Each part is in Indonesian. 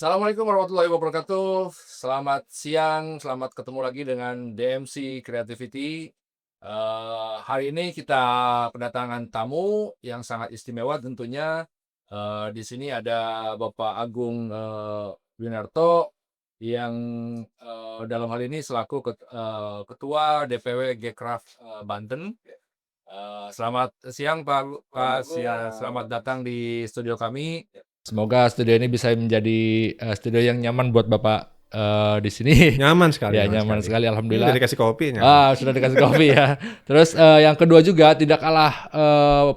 Assalamualaikum warahmatullahi wabarakatuh. Selamat siang, selamat ketemu lagi dengan DMC Creativity. Hari ini kita kedatangan tamu yang sangat istimewa tentunya. Di sini ada Bapak Agung Winarto yang dalam hal ini selaku Ketua DPW Gcraft Banten. Selamat siang Pak, selamat datang di studio kami. Semoga studio ini bisa menjadi studio yang nyaman buat Bapak di sini. Nyaman sekali. Ya, nyaman sekali, Ini alhamdulillah. udah dikasih kopi, nyaman. Sudah dikasih kopi ya. Terus yang kedua juga tidak kalah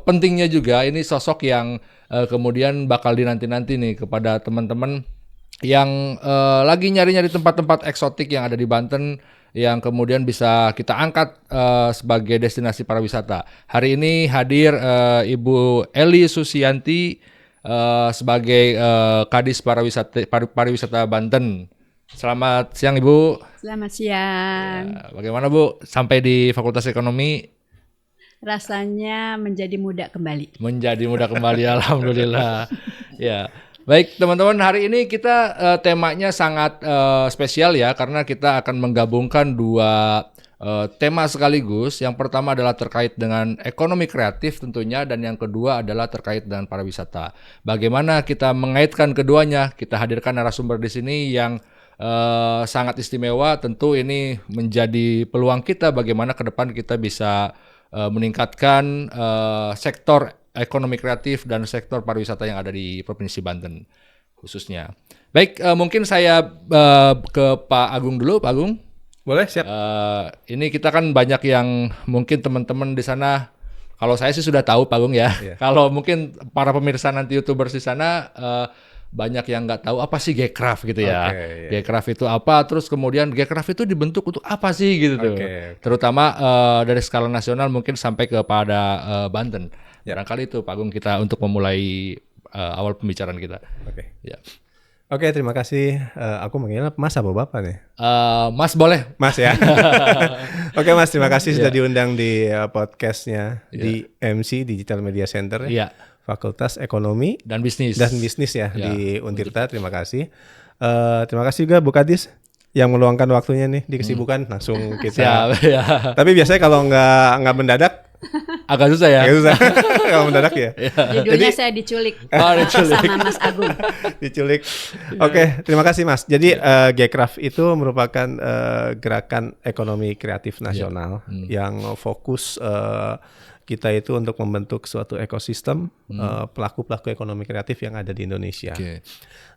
pentingnya juga ini sosok yang kemudian bakal dinanti-nanti nih kepada teman-teman yang lagi nyari-nyari tempat-tempat eksotik yang ada di Banten yang kemudian bisa kita angkat sebagai destinasi pariwisata. Hari ini hadir Ibu Eli Susianti sebagai Kadis Pariwisata Banten. Selamat siang Ibu. Selamat siang. Ya, bagaimana Bu sampai di Fakultas Ekonomi? Rasanya menjadi muda kembali. Menjadi muda kembali, alhamdulillah. Ya. Baik teman-teman, hari ini kita temanya sangat spesial ya, karena kita akan menggabungkan dua tema sekaligus. Yang pertama adalah terkait dengan ekonomi kreatif tentunya, dan yang kedua adalah terkait dengan pariwisata. Bagaimana kita mengaitkan keduanya? Kita hadirkan narasumber di sini yang sangat istimewa. Tentu ini menjadi peluang kita bagaimana ke depan kita bisa meningkatkan sektor ekonomi kreatif dan sektor pariwisata yang ada di Provinsi Banten khususnya. Baik, mungkin saya ke Pak Agung dulu, Pak Agung. Boleh, siap. Ini kita kan banyak yang mungkin teman-teman di sana, kalau saya sih sudah tahu Pak Agung ya. Iya. Kalau mungkin para pemirsa nanti YouTubers di sana banyak yang nggak tahu apa sih Gcraft gitu ya. Oke, iya. Gcraft itu apa, terus kemudian Gcraft itu dibentuk untuk apa sih gitu tuh. Oke. Terutama dari skala nasional mungkin sampai kepada Banten. Ya. Barangkali itu Pak Agung kita untuk memulai awal pembicaraan kita. Oke. Ya. Oke, terima kasih. Aku manggilnya Mas apa Bapak nih? Mas boleh. Mas ya. Oke Mas, terima kasih sudah diundang di podcastnya di MC Digital Media Center. Iya. Fakultas Ekonomi Dan bisnis ya di Untirta. Terima kasih. Terima kasih juga Bu Kadis yang meluangkan waktunya nih di kesibukan langsung kita. Siap, ya. Tapi biasanya kalau nggak mendadak Agak susah ya. kalau mendadak ya. Judulnya saya diculik sama Mas Agung. Diculik. Oke, terima kasih Mas. Jadi Gcraft itu merupakan gerakan ekonomi kreatif nasional yang fokus kita itu untuk membentuk suatu ekosistem pelaku-pelaku ekonomi kreatif yang ada di Indonesia. Oke.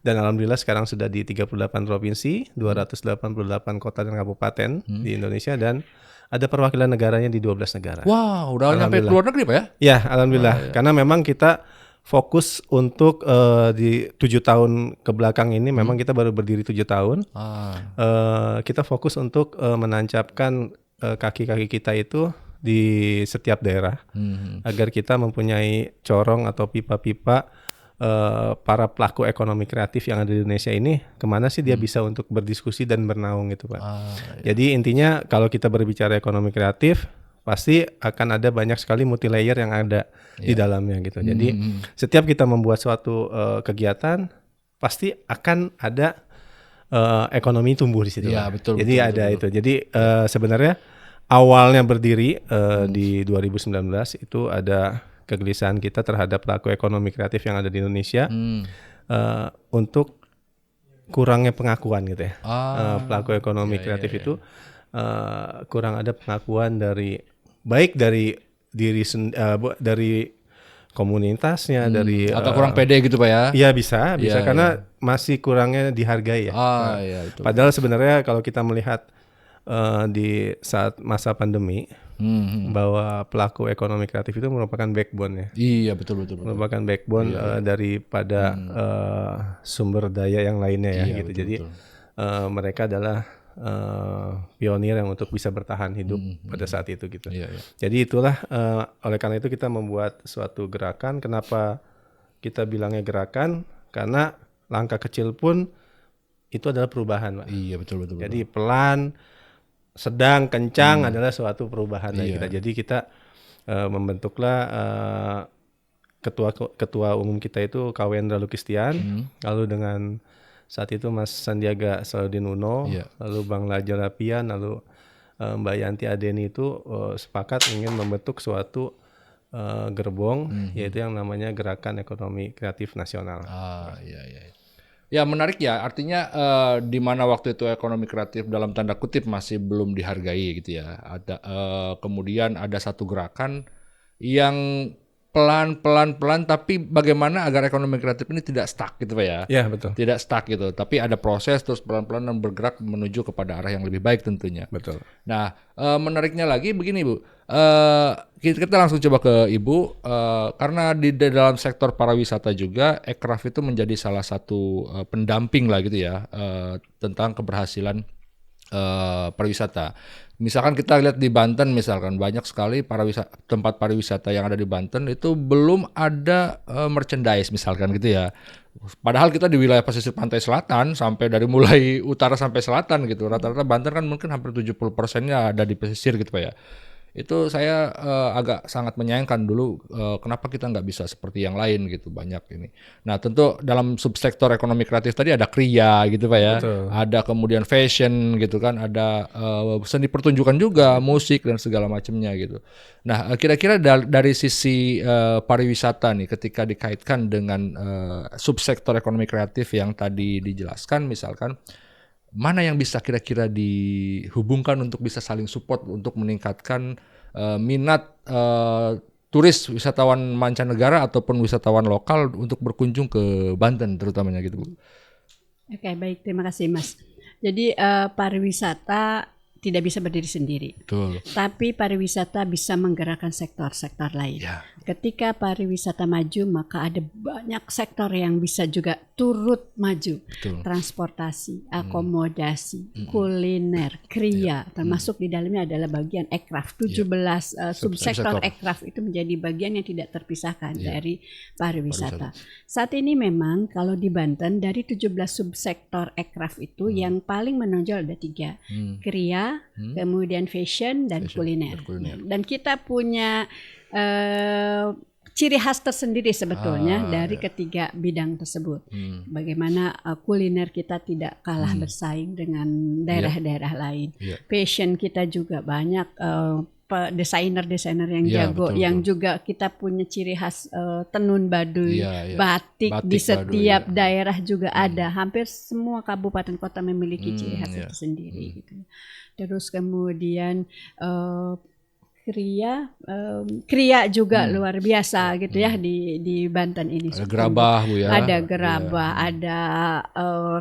Dan alhamdulillah sekarang sudah di 38 provinsi, 288 kota dan kabupaten di Indonesia, dan ada perwakilan negaranya di 12 negara. Wow, udah nyampe ke luar negeri Pak ya? Ya, alhamdulillah. Karena memang kita fokus untuk di 7 tahun ke belakang ini, memang kita baru berdiri 7 tahun. Kita fokus untuk menancapkan kaki-kaki kita itu di setiap daerah, agar kita mempunyai corong atau pipa-pipa para pelaku ekonomi kreatif yang ada di Indonesia ini, kemana sih dia bisa untuk berdiskusi dan bernaung gitu Pak. Jadi intinya kalau kita berbicara ekonomi kreatif, pasti akan ada banyak sekali multi layer yang ada di dalamnya gitu. Jadi setiap kita membuat suatu kegiatan, pasti akan ada ekonomi tumbuh di situ. Iya, betul. Jadi betul, ada betul. itu. Jadi sebenarnya awalnya berdiri di 2019 itu ada kegelisahan kita terhadap pelaku ekonomi kreatif yang ada di Indonesia untuk kurangnya pengakuan gitu ya. Pelaku ekonomi kreatif itu kurang ada pengakuan dari baik dari dari komunitasnya, dari Atau kurang pede gitu Pak ya? Iya bisa Iya, karena masih kurangnya dihargai ya. Iya itu. Padahal sebenarnya kalau kita melihat di saat masa pandemi, bahwa pelaku ekonomi kreatif itu merupakan backbone ya. Iya betul. Merupakan backbone daripada sumber daya yang lainnya ya gitu. Betul, Jadi mereka adalah pionir yang untuk bisa bertahan hidup pada saat itu gitu. Iya. Jadi itulah oleh karena itu kita membuat suatu gerakan. Kenapa kita bilangnya gerakan? Karena langkah kecil pun itu adalah perubahan, Pak. Iya betul. Jadi pelan, sedang, kencang adalah suatu perubahan dari kita. Jadi kita membentuklah ketua umum kita itu Kawendra Lukistian, lalu dengan Saat itu Mas Sandiaga Salahuddin Uno, lalu Bang Lajar Rapian, lalu Mbak Yanti Adeni itu sepakat ingin membentuk suatu gerbong, yaitu yang namanya Gerakan Ekonomi Kreatif Nasional. Iya. Ya menarik ya, artinya di mana waktu itu ekonomi kreatif dalam tanda kutip masih belum dihargai gitu ya. Ada kemudian ada satu gerakan yang pelan tapi bagaimana agar ekonomi kreatif ini tidak stuck gitu Pak ya? Iya betul. Tidak stuck gitu, tapi ada proses terus pelan-pelan dan bergerak menuju kepada arah yang lebih baik tentunya. Betul. Nah menariknya lagi begini Bu, kita langsung coba ke Ibu karena di dalam sektor pariwisata juga Ekraf itu menjadi salah satu pendamping lah gitu ya tentang keberhasilan pariwisata. Misalkan kita lihat di Banten misalkan banyak sekali tempat pariwisata yang ada di Banten itu belum ada merchandise misalkan gitu ya. Padahal kita di wilayah pesisir pantai selatan sampai dari mulai utara sampai selatan gitu. Rata-rata Banten kan mungkin hampir 70%-nya ada di pesisir gitu Pak ya. Itu saya agak sangat menyayangkan dulu kenapa kita nggak bisa seperti yang lain gitu banyak ini. Nah tentu dalam subsektor ekonomi kreatif tadi ada kriya gitu Pak ya, ada kemudian fashion gitu kan, ada seni pertunjukan juga, musik dan segala macamnya gitu. Nah kira-kira dari sisi pariwisata nih ketika dikaitkan dengan subsektor ekonomi kreatif yang tadi dijelaskan misalkan, mana yang bisa kira-kira dihubungkan untuk bisa saling support untuk meningkatkan minat turis wisatawan mancanegara ataupun wisatawan lokal untuk berkunjung ke Banten terutamanya gitu Bu. Oke, baik, terima kasih Mas. Jadi pariwisata tidak bisa berdiri sendiri. Betul. Tapi pariwisata bisa menggerakkan sektor-sektor lain. Ya. Ketika pariwisata maju, maka ada banyak sektor yang bisa juga turut maju. Betul. Transportasi, akomodasi, kuliner, kriya, termasuk di dalamnya adalah bagian Ekraf. 17 subsektor Ekraf itu menjadi bagian yang tidak terpisahkan dari pariwisata. Saat ini memang kalau di Banten dari 17 subsektor Ekraf itu yang paling menonjol ada 3. Kriya, kemudian fashion dan kuliner. Dan kita punya ciri khas tersendiri sebetulnya dari ketiga bidang tersebut. Bagaimana kuliner kita tidak kalah bersaing dengan daerah-daerah lain. Fashion kita juga banyak desainer-desainer yang jago, yang juga kita punya ciri khas tenun baduy, batik di setiap daerah juga ada. Hampir semua kabupaten kota memiliki ciri khas tersendiri. Gitu. Terus kemudian kriya juga luar biasa gitu ya di Banten ini. Ada gerabah Bu ya. Ada gerabah, ada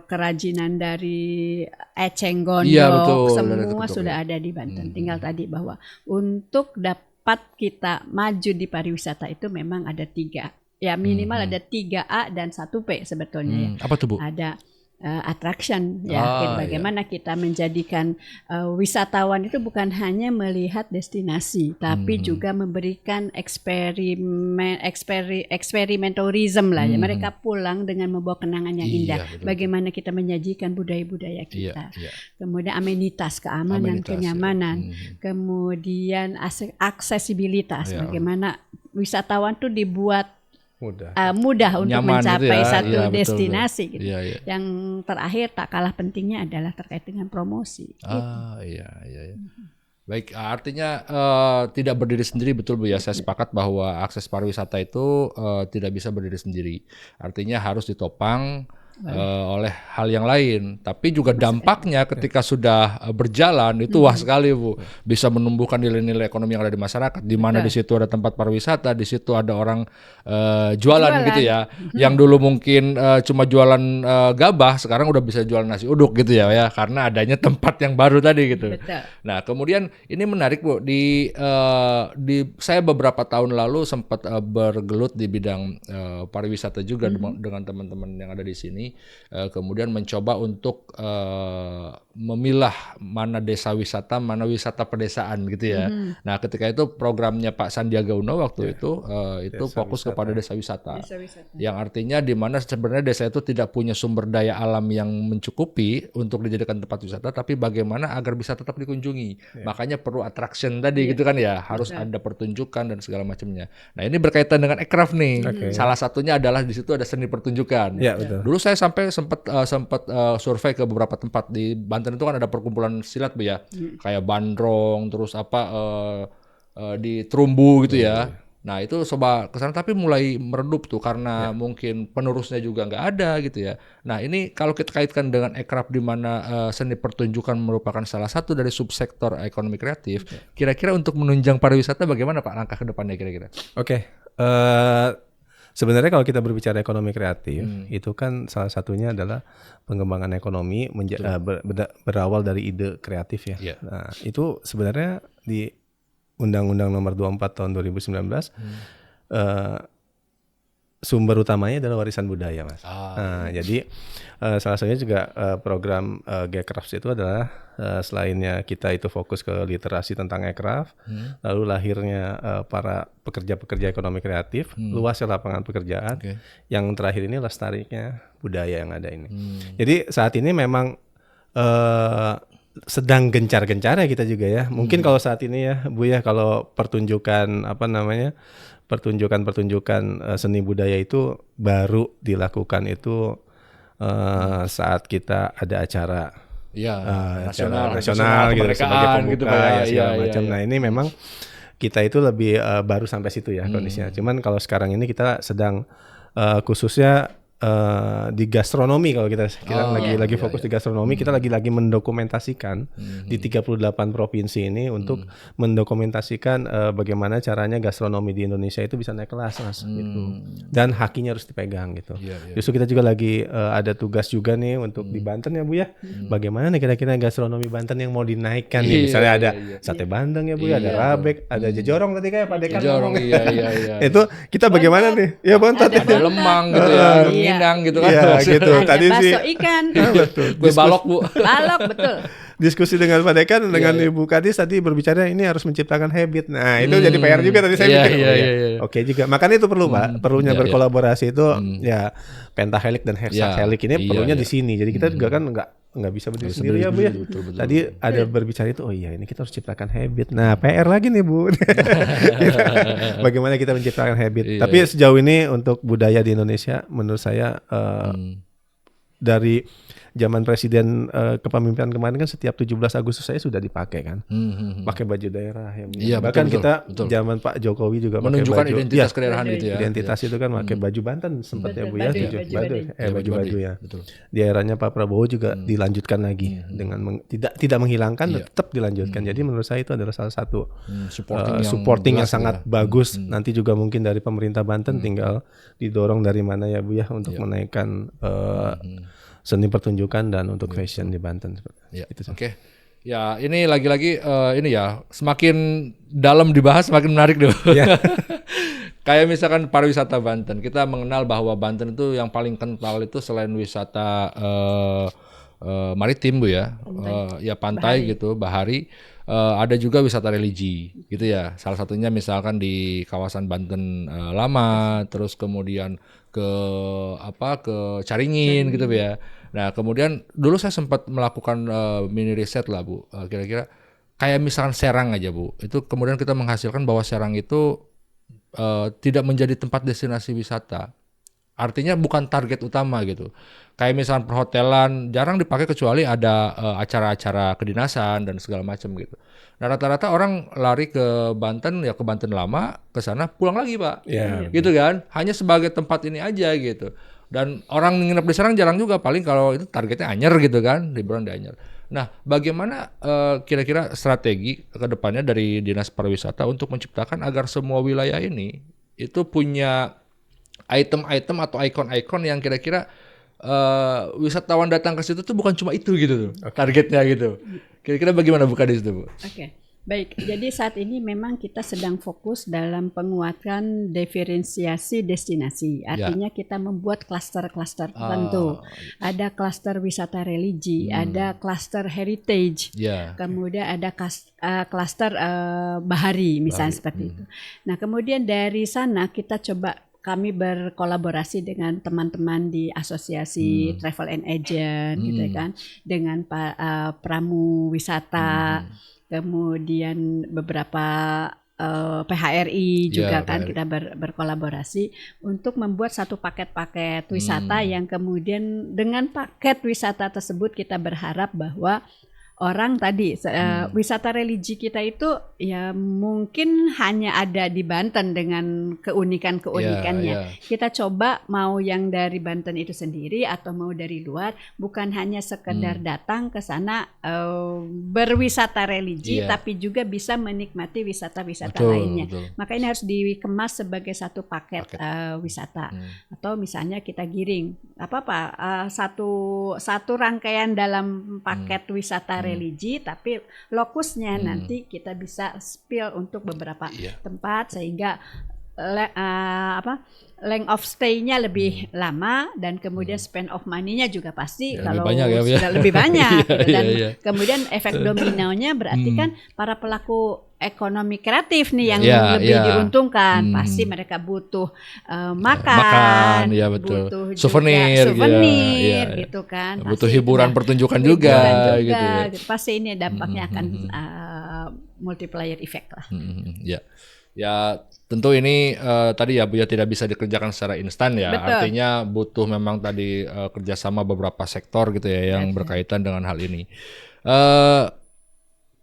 kerajinan dari eceng gondok, semua sudah ada di Banten. Tinggal tadi bahwa untuk dapat kita maju di pariwisata itu memang ada 3. Ya minimal ada 3A dan 1P sebetulnya ya. Apa tuh Bu? Ada attraction ya, bagaimana kita menjadikan wisatawan itu bukan hanya melihat destinasi tapi juga memberikan experimentalism lah ya, mereka pulang dengan membawa kenangan yang indah. Bagaimana kita menyajikan budaya-budaya kita, kemudian amenitas, keamanan, kenyamanan, kemudian aksesibilitas, bagaimana wisatawan tuh dibuat mudah untuk nyaman mencapai gitu ya. satu destinasi betul. gitu. Yang terakhir tak kalah pentingnya adalah terkait dengan promosi. Iya. Baik, artinya tidak berdiri sendiri, betul Bu ya. Saya sepakat bahwa akses pariwisata itu tidak bisa berdiri sendiri. Artinya harus ditopang oleh hal yang lain, tapi juga dampaknya ketika sudah berjalan itu wah sekali Bu, bisa menumbuhkan nilai-nilai ekonomi yang ada di masyarakat, di mana di situ ada tempat pariwisata, di situ ada orang jualan gitu ya, yang dulu mungkin cuma jualan gabah, sekarang udah bisa jualan nasi uduk gitu ya, karena adanya tempat yang baru tadi gitu. Betul. Nah kemudian ini menarik Bu, di saya beberapa tahun lalu sempat bergelut di bidang pariwisata juga dengan teman-teman yang ada di sini. Kemudian mencoba untuk memilah mana desa wisata, mana wisata pedesaan gitu ya. Nah, ketika itu programnya Pak Sandiaga Uno waktu itu fokus kepada desa wisata. Yang artinya di mana sebenarnya desa itu tidak punya sumber daya alam yang mencukupi untuk dijadikan tempat wisata, tapi bagaimana agar bisa tetap dikunjungi. Makanya perlu attraction tadi gitu kan ya, harus ada pertunjukan dan segala macamnya. Nah, ini berkaitan dengan Ekraf nih. Salah satunya adalah di situ ada seni pertunjukan. Dulu saya saya sampai sempat survei ke beberapa tempat di Banten itu kan ada perkumpulan silat Bu ya, kayak Bandrong, terus di Terumbu gitu ya. Nah itu coba kesana tapi mulai meredup tuh karena mungkin penerusnya juga nggak ada gitu ya. Nah ini kalau kita kaitkan dengan ekraf di mana seni pertunjukan merupakan salah satu dari subsektor ekonomi kreatif, kira-kira untuk menunjang pariwisata bagaimana Pak langkah ke depannya kira-kira? Oke. Sebenarnya kalau kita berbicara ekonomi kreatif, itu kan salah satunya adalah pengembangan ekonomi berawal dari ide kreatif ya. Yeah. Nah, itu sebenarnya di Undang-Undang Nomor 24 tahun 2019 sumber utamanya adalah warisan budaya, Mas. Jadi salah satunya juga program Gcraft itu adalah selainnya kita itu fokus ke literasi tentang aircraft, lalu lahirnya para pekerja-pekerja ekonomi kreatif, luasnya lapangan pekerjaan. Yang terakhir ini lestarinya budaya yang ada ini. Jadi saat ini memang sedang gencar-gencarnya kita juga ya. Mungkin kalau saat ini ya, Bu ya, kalau pertunjukan pertunjukan seni budaya itu baru dilakukan itu saat kita ada acara nasional gitu sebagai pembuka segala macam. Nah, ini memang kita itu lebih baru sampai situ ya kondisinya. Cuman kalau sekarang ini kita sedang khususnya di gastronomi, kalau kita lagi fokus di gastronomi, kita lagi mendokumentasikan di 38 provinsi ini untuk mendokumentasikan bagaimana caranya gastronomi di Indonesia itu bisa naik kelas, Mas, gitu. Dan hakinya harus dipegang gitu. Justru kita juga lagi ada tugas juga nih untuk di Banten ya Bu ya. Bagaimana nih kira-kira gastronomi Banten yang mau dinaikkan nih? Misalnya ada sate bandeng ya Bu, ada rabek, ada jejorong tadi kayak Pak Dekan ngomong. Itu kita bagaimana nih? Ya Bontot. Ada lemang gitu ya. Minang gitu kan. Iya gitu. Tadi sih bakso ikan. Betul. Gue balok Bu. Balok betul. Diskusi dengan Pak Dekan dengan Ibu Kadis tadi berbicara ini harus menciptakan habit. Nah, itu jadi PR juga tadi saya mikir. Oke juga. Makanya itu perlu Pak. Perlunya berkolaborasi itu ya pentahelik dan hexahelik ini perlunya di sini. Jadi kita juga kan nggak bisa berdiri sendiri ya Bu ya. Betul. Tadi ada berbicara itu, oh iya ini kita harus ciptakan habit. Nah PR lagi nih Bu. Bagaimana kita menciptakan habit. Tapi sejauh ini untuk budaya di Indonesia menurut saya dari zaman presiden kepemimpinan kemarin kan setiap 17 Agustus saya sudah dipakai kan. Pakai baju daerah ya. Bahkan kita zaman Pak Jokowi juga menunjukkan baju, identitas kedaerahan gitu ya. Identitas itu kan pakai baju Banten sempat ya Bu ya. Baju ya. Betul. Di eranya Pak Prabowo juga dilanjutkan lagi dengan tidak menghilangkan, tetap dilanjutkan. Jadi menurut saya itu adalah salah satu supporting yang sangat bagus. Nanti juga mungkin dari pemerintah Banten tinggal didorong dari mana ya Bu ya untuk menaikkan seni pertunjukan dan untuk fashion di Banten. Oke. Ya, ini lagi-lagi ini ya semakin dalam dibahas semakin menarik dong. Kayak misalkan pariwisata Banten, kita mengenal bahwa Banten itu yang paling kental itu selain wisata maritim Bu ya, pantai gitu, bahari, ada juga wisata religi gitu ya. Salah satunya misalkan di kawasan Banten Lama, terus kemudian ke Caringin gitu ya. Nah kemudian dulu saya sempat melakukan mini riset lah Bu, kira-kira kayak misalkan Serang aja Bu, itu kemudian kita menghasilkan bahwa Serang itu tidak menjadi tempat destinasi wisata, artinya bukan target utama gitu. Kayak misalkan perhotelan jarang dipakai kecuali ada acara-acara kedinasan dan segala macam gitu. Nah rata-rata orang lari ke Banten ya, ke Banten Lama, ke sana pulang lagi Pak, gitu kan, hanya sebagai tempat ini aja gitu. Dan orang nginep di Serang jarang juga, paling kalau itu targetnya Anyer gitu kan, liburan di Anyer. Nah, bagaimana kira-kira strategi ke depannya dari Dinas Pariwisata untuk menciptakan agar semua wilayah ini itu punya item-item atau ikon-ikon yang kira-kira wisatawan datang ke situ tuh bukan cuma itu gitu tuh, targetnya gitu. Kira-kira bagaimana Bu Kadis itu Bu? Oke. Baik, jadi saat ini memang kita sedang fokus dalam penguatan diferensiasi destinasi. Artinya kita membuat klaster-klaster tertentu. Ada klaster wisata religi, ada klaster heritage, kemudian ada klaster bahari, misalnya seperti itu. Nah, kemudian dari sana kita coba, kami berkolaborasi dengan teman-teman di asosiasi travel and agent, gitu kan, dengan pramu wisata. Kemudian beberapa PHRI juga kan PHRI. kita berkolaborasi untuk membuat satu paket-paket wisata yang kemudian dengan paket wisata tersebut kita berharap bahwa orang tadi wisata religi kita itu ya mungkin hanya ada di Banten dengan keunikan-keunikannya. Kita coba mau yang dari Banten itu sendiri atau mau dari luar, bukan hanya sekedar datang ke sana berwisata religi, tapi juga bisa menikmati wisata-wisata lainnya. Maka ini harus dikemas sebagai satu paket wisata. Atau misalnya kita giring satu rangkaian dalam paket wisata religi, tapi lokusnya nanti kita bisa spill untuk beberapa tempat sehingga length of stay-nya lebih lama dan kemudian spend of money-nya juga pasti ya, kalau banyak sudah lebih banyak gitu. Dan kemudian efek dominonya berarti kan para pelaku ekonomi kreatif nih yang lebih diuntungkan. Pasti mereka butuh makan, ya betul. butuh souvenir gitu kan. Butuh hiburan pertunjukan juga gitu ya. Pasti ini dampaknya akan multiplier effect lah. Ya tentu ini tadi ya Buya tidak bisa dikerjakan secara instan ya. Betul. Artinya butuh memang tadi kerjasama beberapa sektor gitu ya yang berkaitan dengan hal ini.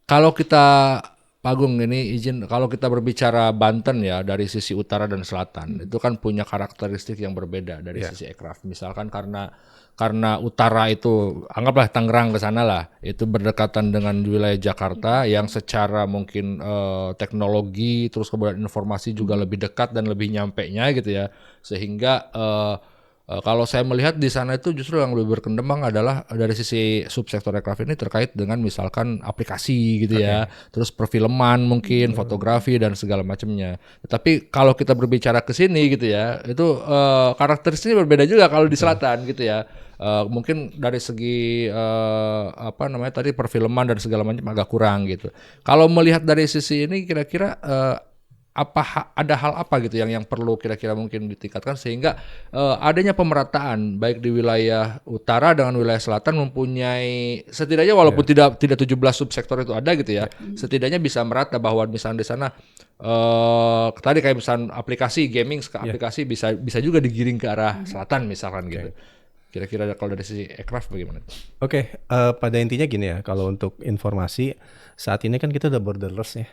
Kalau kita Pak Agung ini izin, kalau kita berbicara Banten ya dari sisi utara dan selatan itu kan punya karakteristik yang berbeda dari sisi aircraft. Misalkan karena utara itu anggaplah Tangerang ke sana lah, itu berdekatan dengan wilayah Jakarta yang secara mungkin teknologi terus kemudian informasi juga lebih dekat dan lebih nyampe-nya gitu ya. Sehingga kalau saya melihat di sana itu justru yang lebih berkembang adalah dari sisi subsektor aircraft ini terkait dengan misalkan aplikasi gitu ya, terus perfilman mungkin, fotografi dan segala macamnya. Tetapi kalau kita berbicara ke sini gitu ya, itu karakteristiknya berbeda juga kalau di selatan gitu ya. Mungkin dari segi tadi perfilman dan segala macam agak kurang gitu. Kalau melihat dari sisi ini kira-kira ada hal apa gitu yang perlu kira-kira mungkin ditingkatkan sehingga adanya pemerataan baik di wilayah utara dengan wilayah selatan mempunyai setidaknya walaupun tidak 17 subsektor itu ada gitu ya, setidaknya bisa merata bahwa misalnya di sana tadi kayak misalnya aplikasi gaming aplikasi bisa juga digiring ke arah selatan misalkan gitu. Kira-kira kalau dari sisi aircraft bagaimana? Pada intinya gini ya, kalau untuk informasi saat ini kan kita udah borderless ya.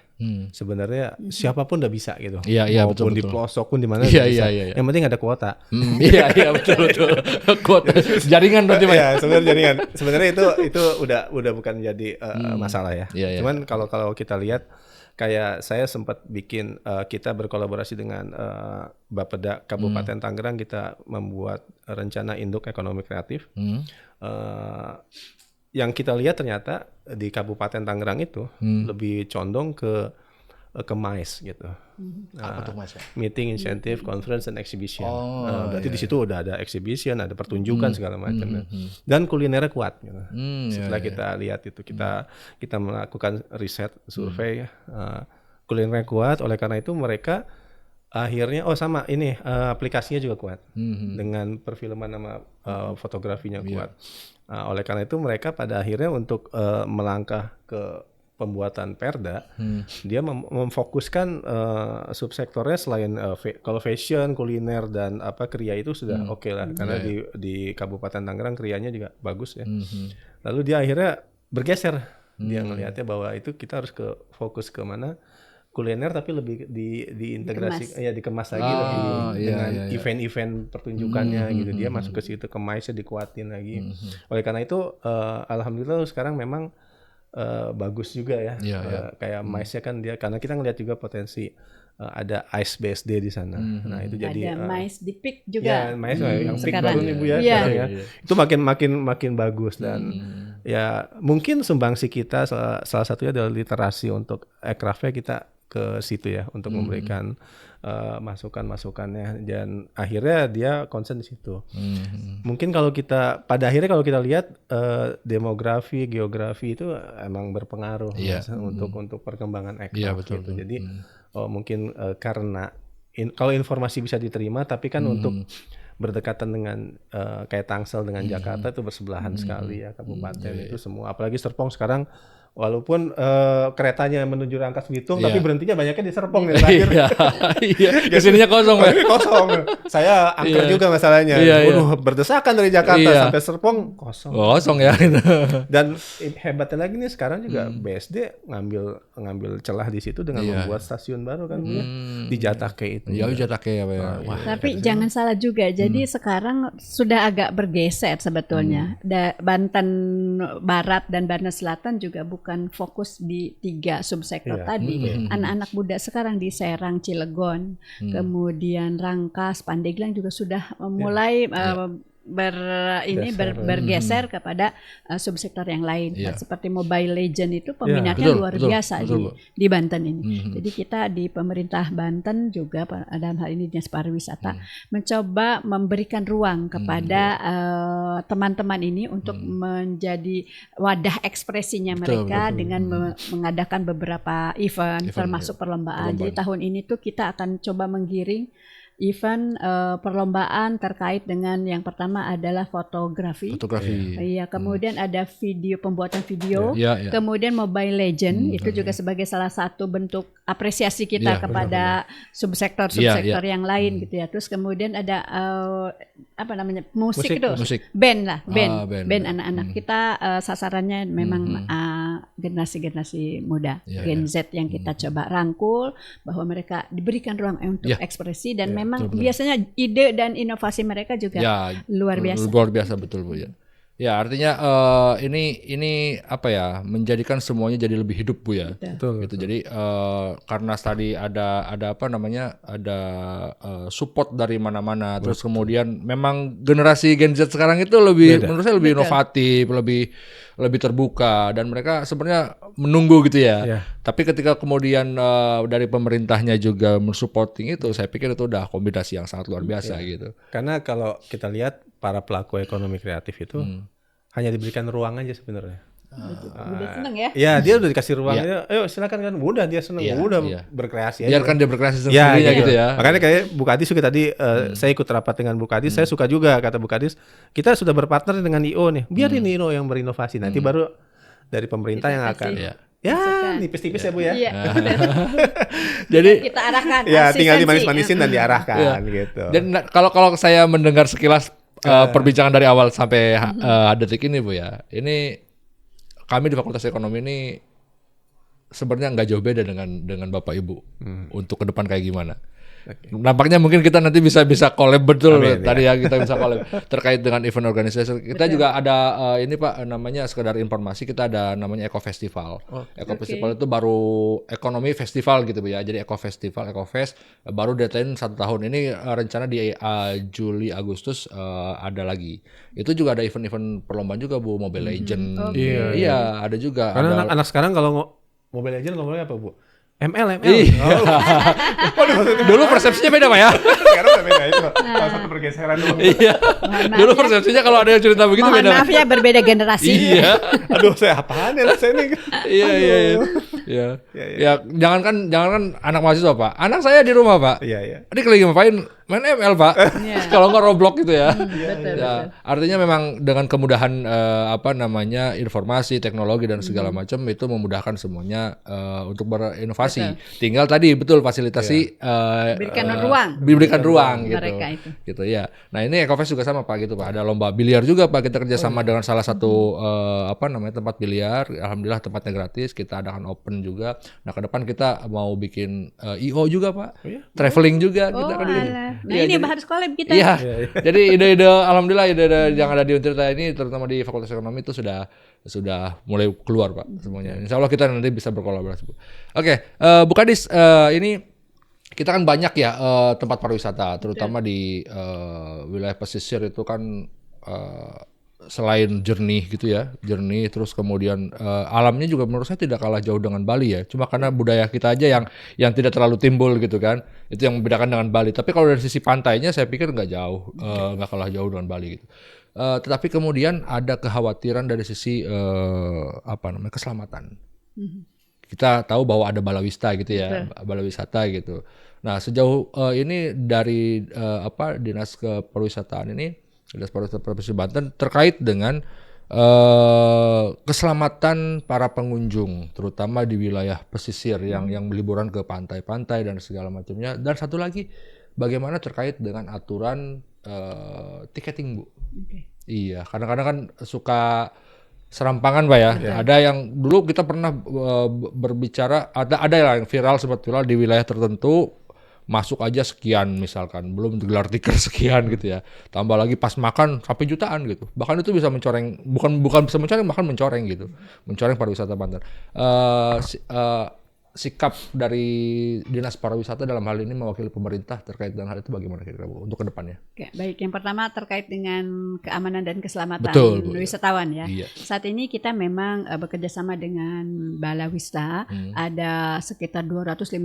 Sebenarnya siapapun udah bisa gitu. Maupun di pelosok pun di mana bisa. Yang penting ada kuota. Iya betul. Kuota jaringan berarti Pak. Iya, sebenarnya jaringan. Sebenarnya itu udah bukan jadi masalah ya. Cuman kalau kita lihat kayak saya sempat bikin kita berkolaborasi dengan Bapeda Kabupaten Tangerang, kita membuat rencana induk ekonomi kreatif. Yang kita lihat ternyata di Kabupaten Tangerang itu lebih condong ke MICE gitu. Apa tuh MICE? Meeting, Incentive, Conference, and Exhibition. Berarti di situ udah ada exhibition, ada pertunjukan segala macam. Dan kulinernya kuat. Gitu. Setelah kita lihat itu, kita melakukan riset, survei, kulinernya kuat. Oleh karena itu mereka akhirnya sama ini aplikasinya juga kuat dengan perfilman sama fotografinya kuat. Oleh karena itu mereka pada akhirnya untuk melangkah ke pembuatan perda, dia memfokuskan subsektornya selain kalau fashion, kuliner dan kriya itu sudah oke lah, karena di Kabupaten Tangerang kriyanya juga bagus ya. Lalu dia akhirnya bergeser, dia ngelihatnya bahwa itu kita harus fokus ke mana kuliner tapi lebih diintegrasi dikemas lagi lebih dengan event-event pertunjukannya gitu. Dia masuk ke situ, ke MICE dikuatin lagi. Oleh karena itu alhamdulillah sekarang memang bagus juga ya. Kayak MICE-nya kan dia, karena kita ngelihat juga potensi ada ICE BSD di sana. Nah, itu jadi ada MICE di PIK juga. Ya, MICE yang PIK baru nih Bu ya. Itu makin bagus dan ya mungkin sumbangsi kita salah satunya adalah literasi untuk aircraft-nya kita ke situ ya untuk memberikan masukan-masukannya, dan akhirnya dia concern di situ. Mungkin kalau kita lihat demografi, geografi itu emang berpengaruh untuk perkembangan aircraft gitu. Jadi mungkin karena kalau informasi bisa diterima, tapi kan untuk berdekatan dengan kayak Tangsel dengan Jakarta itu bersebelahan sekali ya kabupaten itu semua. Apalagi Serpong sekarang walaupun keretanya menuju Rangkas Bitung, tapi berhentinya banyaknya di Serpong nih terakhir. Iya, kesininya kosong ya. Kosong. Saya angker juga masalahnya. Berdesakan dari Jakarta sampai Serpong kosong. Kosong ya. Dan hebatnya lagi nih sekarang juga BSD ngambil celah di situ dengan membuat stasiun baru kan, di Jatake itu. Iya, Jatake ya. Tapi jangan salah juga. Jadi sekarang sudah agak bergeser sebetulnya. Banten Barat dan Banten Selatan juga bukan fokus di 3 subsektor tadi. Anak-anak muda sekarang di Serang, Cilegon, kemudian Rangkas, Pandeglang juga sudah mulai bergeser kepada subsektor yang lain. Seperti Mobile Legend itu peminatnya luar biasa di Banten ini. Jadi kita di pemerintah Banten juga dalam hal ini Dinas Pariwisata mencoba memberikan ruang kepada teman-teman ini untuk menjadi wadah ekspresinya mereka dengan mengadakan beberapa event termasuk perlombaan. Jadi tahun ini tuh kita akan coba menggiring event perlombaan terkait dengan yang pertama adalah fotografi. Iya, kemudian ada pembuatan video, kemudian Mobile Legend itu juga sebagai salah satu bentuk apresiasi kita kepada subsektor yang lain gitu ya. Terus kemudian ada musik itu, band anak-anak kita sasarannya memang generasi muda, Gen Z yang kita coba rangkul bahwa mereka diberikan ruang untuk ekspresi dan memang biasanya ide dan inovasi mereka juga luar biasa. Luar biasa betul Bu ya. Ya artinya ini apa ya, menjadikan semuanya jadi lebih hidup Bu ya. Betul. Gitu. Jadi karena tadi ada support dari mana-mana. Terus kemudian memang generasi Gen Z sekarang itu menurut saya lebih inovatif, lebih terbuka dan mereka sebenarnya menunggu gitu ya. Tapi ketika kemudian dari pemerintahnya juga mensupporting itu, saya pikir itu udah kombinasi yang sangat luar biasa gitu. Karena kalau kita lihat para pelaku ekonomi kreatif itu hanya diberikan ruang aja sebenarnya. Udah seneng ya? Ya dia udah dikasih ruang aja, ayo silakan kan, udah dia seneng, berkreasi aja. Biarkan dia berkreasi sendirinya gitu ya. Makanya kayak Bu Kadis juga tadi, saya ikut rapat dengan Bu Kadis, saya suka juga kata Bu Kadis, kita sudah berpartner dengan IO nih, biarin IO yang berinovasi, nanti baru dari pemerintah yang akan. Nipis-tipis ya Bu ya. Jadi kita arahkan. Ya tinggal dimanis-manisin dan diarahkan gitu. Dan kalau saya mendengar sekilas perbincangan dari awal sampai detik ini Bu ya, ini kami di Fakultas Ekonomi ini sebenarnya nggak jauh beda dengan Bapak Ibu untuk ke depan kayak gimana. Nampaknya mungkin kita nanti bisa collab betul. Tadi ya kita bisa collab terkait dengan event organisasi. Kita juga ada ini Pak, namanya sekedar informasi, kita ada namanya Eco Festival. Eco Festival itu baru ekonomi festival gitu Bu ya. Jadi Eco Festival, Eco Fest baru deadline 1 tahun. Ini rencana di Juli Agustus ada lagi. Itu juga ada event-event perlombaan juga Bu, Mobile Legend. Iya, ada juga. Karena anak sekarang kalau Mobile Legend ngomongnya apa Bu? ML. Dulu persepsinya beda Pak ya. Sekarang udah beda itu. Salah satu pergeseran dulu. Iya. Dulu persepsinya kalau ada yang cerita begitu beda. Maaf ya, berbeda generasi. Iya. Aduh, saya apaan ya saya ini. Iya. Ya, jangankan anak mahasiswa Pak. Anak saya di rumah Pak. Iya. Adik lagi ngapain? Main ML Pak. Kalau nggak Roblox gitu ya. Betul. Artinya memang dengan kemudahan informasi, teknologi dan segala macam itu memudahkan semuanya untuk berinovasi. Tinggal tadi betul fasilitasi diberikan ruang gitu. Mereka itu. Gitu ya. Nah, ini Ecofest juga sama Pak gitu Pak. Ada lomba biliar juga Pak. Kita kerjasama dengan salah satu tempat biliar. Alhamdulillah tempatnya gratis. Kita adakan open juga. Nah, ke depan kita mau bikin IO juga Pak. Traveling juga kita kan. Nah ini harus collab kita. Iya. Jadi ide-ide alhamdulillah ide-ide yang ada di Untirta ini terutama di Fakultas Ekonomi itu sudah mulai keluar Pak semuanya. Insya Allah kita nanti bisa berkolaborasi. Oke, Bu Kadis, ini kita kan banyak ya tempat pariwisata terutama di wilayah pesisir itu kan selain jernih gitu ya, terus kemudian alamnya juga menurut saya tidak kalah jauh dengan Bali ya. Cuma karena budaya kita aja yang tidak terlalu timbul gitu kan, itu yang membedakan dengan Bali. Tapi kalau dari sisi pantainya saya pikir nggak jauh, nggak kalah jauh dengan Bali gitu. Tetapi kemudian ada kekhawatiran dari sisi keselamatan. Kita tahu bahwa ada balawista gitu ya, balawisata gitu. Nah sejauh ini dari Dinas Kepariwisataan ini, Dinas Pariwisata Provinsi Banten terkait dengan keselamatan para pengunjung, terutama di wilayah pesisir yang liburan ke pantai-pantai dan segala macamnya. Dan satu lagi, bagaimana terkait dengan aturan tiketing, Bu? Iya, kadang-kadang kan suka serampangan, Pak ya. Ada yang dulu kita pernah berbicara, ada yang viral sempat viral di wilayah tertentu, masuk aja sekian misalkan, belum gelar tikar sekian gitu ya. Tambah lagi pas makan sampai jutaan gitu. Bahkan itu bisa mencoreng, bukan bisa mencoreng, bahkan mencoreng gitu. Mencoreng pariwisata Banten. Sikap dari Dinas Pariwisata dalam hal ini mewakili pemerintah terkait dengan hal itu bagaimana kira-kira, Bu, untuk kedepannya? Oke, baik. Yang pertama terkait dengan keamanan dan keselamatan wisatawan ya. Iya. Saat ini kita memang bekerja sama dengan Balawista. Ada sekitar 250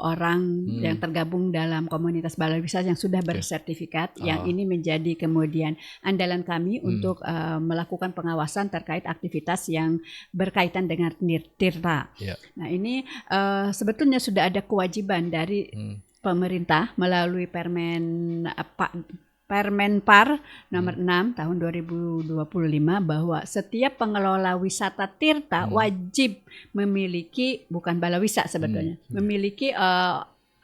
orang yang tergabung dalam komunitas Balawista yang sudah bersertifikat. Yang ini menjadi kemudian andalan kami untuk melakukan pengawasan terkait aktivitas yang berkaitan dengan tirta. Iya. Nah, ini sebetulnya sudah ada kewajiban dari pemerintah melalui Permenpar nomor 6 tahun 2025 bahwa setiap pengelola wisata tirta wajib memiliki, bukan balawista sebetulnya, memiliki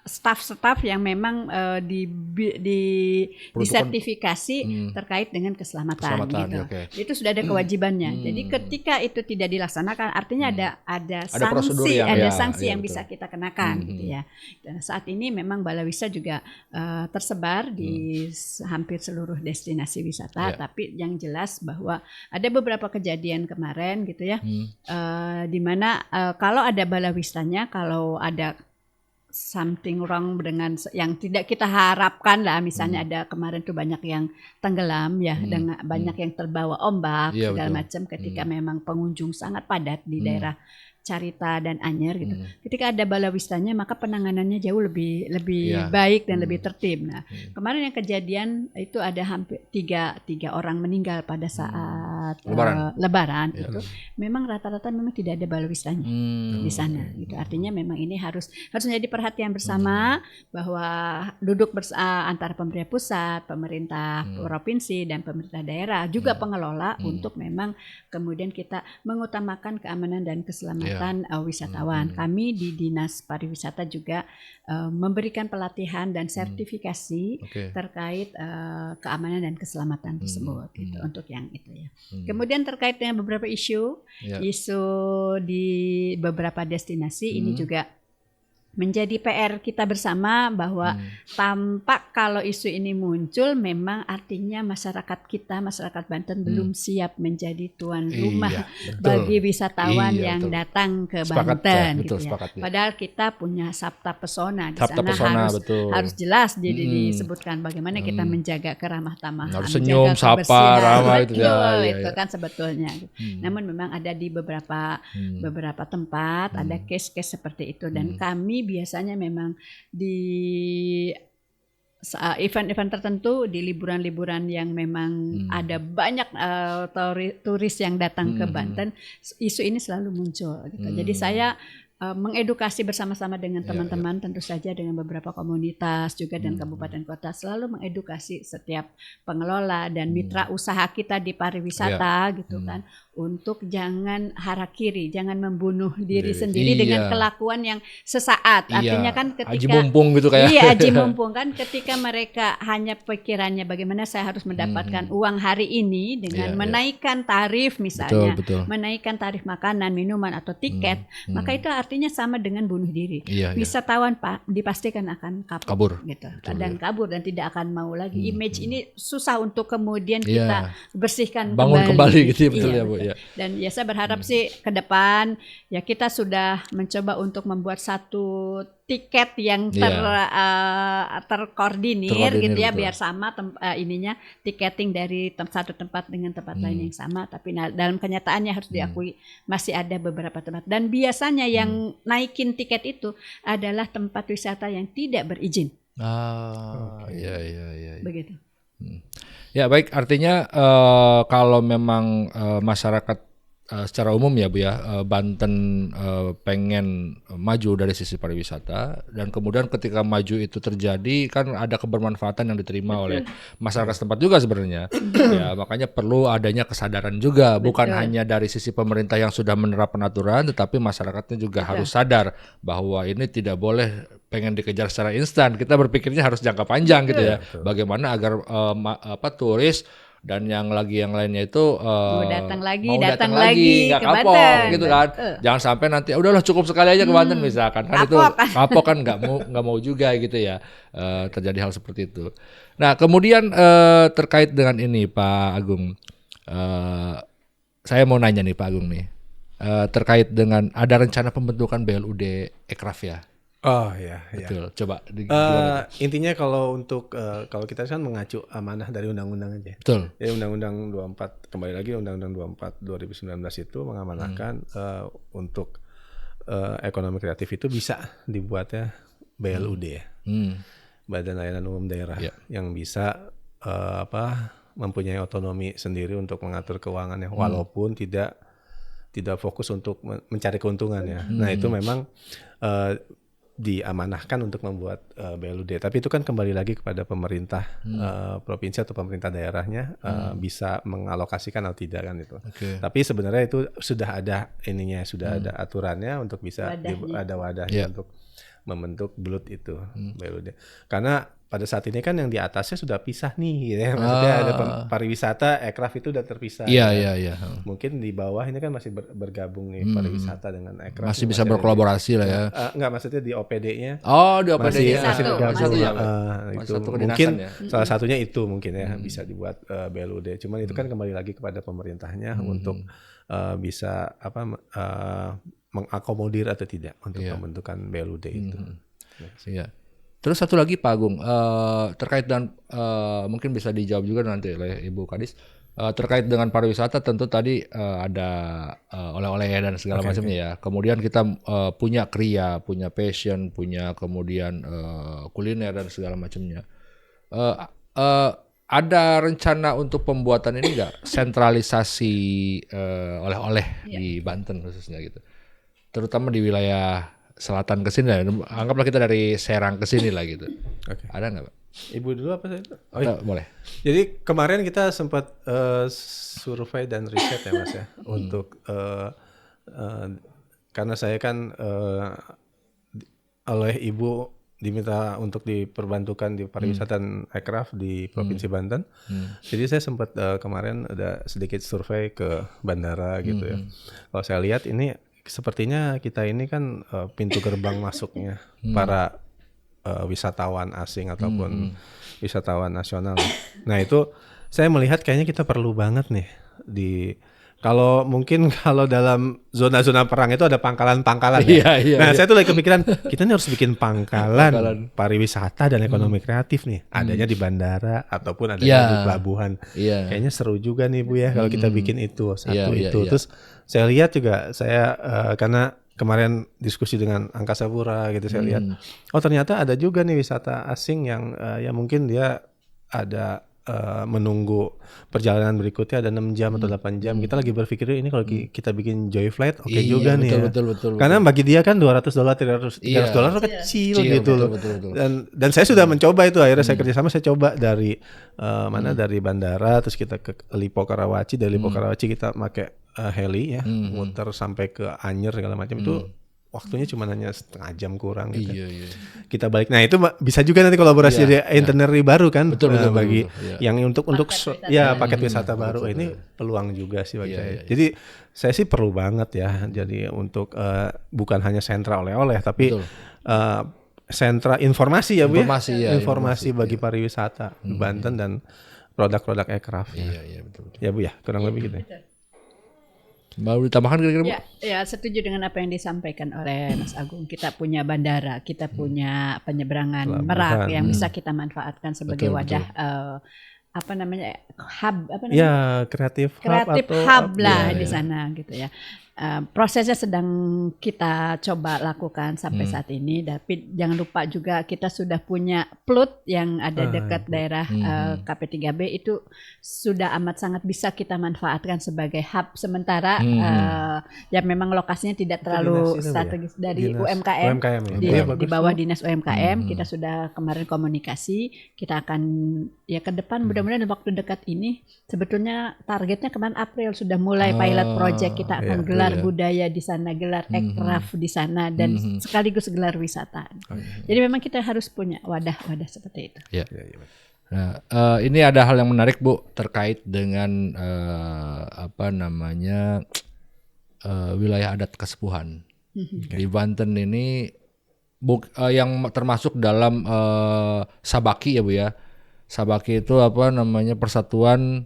staf-staf yang memang disertifikasi terkait dengan keselamatan gitu. Okay. Itu sudah ada kewajibannya. Jadi ketika itu tidak dilaksanakan, artinya ada sanksi, sanksi yang bisa kita kenakan gitu ya. Dan saat ini memang Balawista juga tersebar di hampir seluruh destinasi wisata, tapi yang jelas bahwa ada beberapa kejadian kemarin gitu ya, di mana kalau ada Balawistanya, kalau ada something wrong dengan yang tidak kita harapkan lah, misalnya ada kemarin tuh banyak yang tenggelam ya, dengan banyak yang terbawa ombak segala macam ketika memang pengunjung sangat padat di daerah Carita dan Anyer gitu. Ketika ada Balawistanya maka penanganannya jauh lebih baik dan lebih tertib. Nah, kemarin yang kejadian itu ada hampir tiga orang meninggal pada saat Lebaran itu. Memang rata-rata memang tidak ada Balawistanya di sana gitu. Artinya memang ini harus menjadi perhatian bersama bahwa duduk antara pemerintah pusat, pemerintah provinsi dan pemerintah daerah juga pengelola untuk memang kemudian kita mengutamakan keamanan dan keselamatan wisatawan. Kami di Dinas Pariwisata juga memberikan pelatihan dan sertifikasi terkait keamanan dan keselamatan tersebut gitu, untuk yang itu ya. Kemudian terkait dengan beberapa isu di beberapa destinasi ini juga menjadi PR kita bersama bahwa tampak kalau isu ini muncul memang artinya masyarakat Banten belum siap menjadi tuan rumah bagi wisatawan yang datang ke Banten gitu ya. Padahal kita punya Sabta Pesona di sana harus jelas disebutkan bagaimana kita menjaga keramah tamahan, harus senyum, sapa, ramah itu kan sebetulnya. Namun memang ada di beberapa tempat ada case-case seperti itu, dan kami biasanya memang di event-event tertentu, di liburan-liburan yang memang ada banyak turis yang datang ke Banten, isu ini selalu muncul gitu. Jadi saya mengedukasi bersama-sama dengan teman-teman, tentu saja dengan beberapa komunitas juga dan kabupaten kota, selalu mengedukasi setiap pengelola dan mitra usaha kita di pariwisata gitu kan, untuk jangan harakiri, jangan membunuh diri sendiri dengan kelakuan yang sesaat. Artinya kan ketika aji mumpung gitu kayak. Iya, aji mumpung kan, ketika mereka hanya pikirannya bagaimana saya harus mendapatkan uang hari ini dengan menaikkan tarif misalnya, menaikkan tarif makanan, minuman atau tiket, maka itu artinya sama dengan bunuh diri. Wisatawan dipastikan akan kabur gitu. Dan kabur dan tidak akan mau lagi. Image ini susah untuk kemudian kita bersihkan bangun kembali gitu ya, betul ya Bu. Dan ya saya berharap sih ke depan ya kita sudah mencoba untuk membuat satu tiket yang terkoordinir gitu ya, biar sama tiketing dari satu tempat dengan tempat lain yang sama, tapi dalam kenyataannya harus diakui masih ada beberapa tempat, dan biasanya yang naikin tiket itu adalah tempat wisata yang tidak berizin. Iya. Begitu. Ya baik, artinya kalau memang masyarakat secara umum ya Bu ya, Banten pengen maju dari sisi pariwisata, dan kemudian ketika maju itu terjadi kan ada kebermanfaatan yang diterima oleh masyarakat setempat juga sebenarnya. Ya, makanya perlu adanya kesadaran juga, bukan hanya dari sisi pemerintah yang sudah menerapkan aturan, tetapi masyarakatnya juga harus sadar bahwa ini tidak boleh pengen dikejar secara instan. Kita berpikirnya harus jangka panjang gitu ya. Bagaimana agar turis dan yang lainnya itu mau datang lagi nggak ke kapok Banten gitu kan. Jangan sampai nanti udahlah cukup sekali aja ke Banten misalkan, kan itu kapok kan, nggak mau juga gitu ya, terjadi hal seperti itu. Nah kemudian terkait dengan ini Pak Agung, saya mau nanya nih Pak Agung nih, terkait dengan ada rencana pembentukan BLUD Ekraf ya. Oh ya, betul. Coba intinya kalau untuk kalau kita kan mengacu amanah dari undang-undang aja. Betul. Jadi Undang-Undang 24 kembali lagi Undang-Undang 24 2019 itu mengamanahkan untuk ekonomi kreatif itu bisa dibuatnya BLUD ya. Badan Layanan Umum Daerah yang bisa mempunyai otonomi sendiri untuk mengatur keuangannya walaupun tidak fokus untuk mencari keuntungan ya. Nah, itu memang diamanahkan untuk membuat BLUD, tapi itu kan kembali lagi kepada pemerintah provinsi atau pemerintah daerahnya bisa mengalokasikan atau tidak kan itu. Tapi sebenarnya itu sudah ada ada aturannya untuk bisa ada wadahnya untuk membentuk BLUD itu BLUD. Karena pada saat ini kan yang di atasnya sudah pisah nih, gitu ya. Maksudnya ada pariwisata, Ekraf itu udah terpisah. Iya. Mungkin di bawah ini kan masih bergabung nih pariwisata dengan Ekraf. Masih bisa berkolaborasi lah ya. Enggak, maksudnya di OPD-nya. Oh, di OPD-nya masih bergabung. Itu mungkin salah satunya itu mungkin ya bisa dibuat BLUD. Cuman itu kan kembali lagi kepada pemerintahnya untuk bisa mengakomodir atau tidak untuk pembentukan BLUD itu. Iya. Terus satu lagi Pak Agung, terkait dengan mungkin bisa dijawab juga nanti oleh Ibu Kadis, terkait dengan pariwisata tentu tadi ada oleh-oleh dan segala macamnya ya. Kemudian kita punya kriya, punya passion, punya kemudian kuliner dan segala macamnya. Ada rencana untuk pembuatan ini nggak, sentralisasi oleh-oleh di Banten khususnya gitu, terutama di wilayah selatan ke sini lah. Anggaplah kita dari Serang ke sini lah gitu. Ada nggak Pak? Ibu dulu apa saya? Boleh. Jadi kemarin kita sempat survei dan riset ya Mas ya untuk karena saya kan oleh Ibu diminta untuk diperbantukan di pariwisata Ekraf di Provinsi Banten. Jadi saya sempat kemarin ada sedikit survei ke bandara gitu ya. Kalau saya lihat ini sepertinya kita ini kan pintu gerbang masuknya para wisatawan asing ataupun wisatawan nasional. Nah itu saya melihat kayaknya kita perlu banget nih kalau dalam zona-zona perang itu ada pangkalan-pangkalan ya. Nah saya tuh lagi kepikiran kita ini harus bikin pangkalan pariwisata dan ekonomi kreatif nih. Adanya di bandara ataupun adanya di pelabuhan. Kayaknya seru juga nih Bu ya kalau kita bikin itu itu. Terus saya lihat juga karena kemarin diskusi dengan Angkasa Pura gitu saya lihat ternyata ada juga nih wisata asing yang mungkin dia ada menunggu perjalanan berikutnya ada 6 jam atau 8 jam. Kita lagi berpikir ini kalau kita bikin Joy Flight juga nih betul. Karena bagi dia kan $200 $300 kecil gitu loh. Dan saya sudah mencoba itu, akhirnya saya kerjasama, saya coba dari dari bandara terus kita ke Lipo Karawaci, dari Lipo Karawaci kita pakai heli ya, muter sampai ke Anyer segala macam itu waktunya cuma hanya setengah jam kurang gitu. Kita balik. Nah, itu bisa juga nanti kolaborasi dari itinerary baru kan. Betul. Yang untuk paket wisata baru. Ini peluang juga sih bagi saya. Jadi saya sih perlu banget ya. Jadi untuk bukan hanya sentra oleh-oleh tapi sentra informasi ya Bu ya. Informasi bagi pariwisata di Banten dan produk-produk Ekraf. Iya, betul. Ya Bu ya, kurang lebih gitu. Mau ditambahkan kira-kira Bu? Ya, setuju dengan apa yang disampaikan oleh Mas Agung. Kita punya bandara, kita punya penyeberangan Merak yang bisa kita manfaatkan sebagai wadah hub Ya, kreatif hub lah di sana gitu ya. prosesnya sedang kita coba lakukan sampai saat ini. Tapi jangan lupa juga kita sudah punya plot yang ada dekat daerah KP3B itu sudah amat sangat bisa kita manfaatkan sebagai hub sementara. Ya memang lokasinya tidak terlalu strategis dari UMKM, di bawah dinas UMKM. Kita sudah kemarin komunikasi, kita akan ya ke depan mudah-mudahan waktu dekat ini, sebetulnya targetnya kemarin April sudah mulai pilot project. Kita akan gelar budaya di sana, gelar ekraf di sana, dan sekaligus gelar wisata. Jadi memang kita harus punya wadah-wadah seperti itu. Ya. Nah, ini ada hal yang menarik Bu terkait dengan wilayah adat kesepuhan di Banten ini, yang termasuk dalam Sabaki ya Bu ya. Sabaki itu Persatuan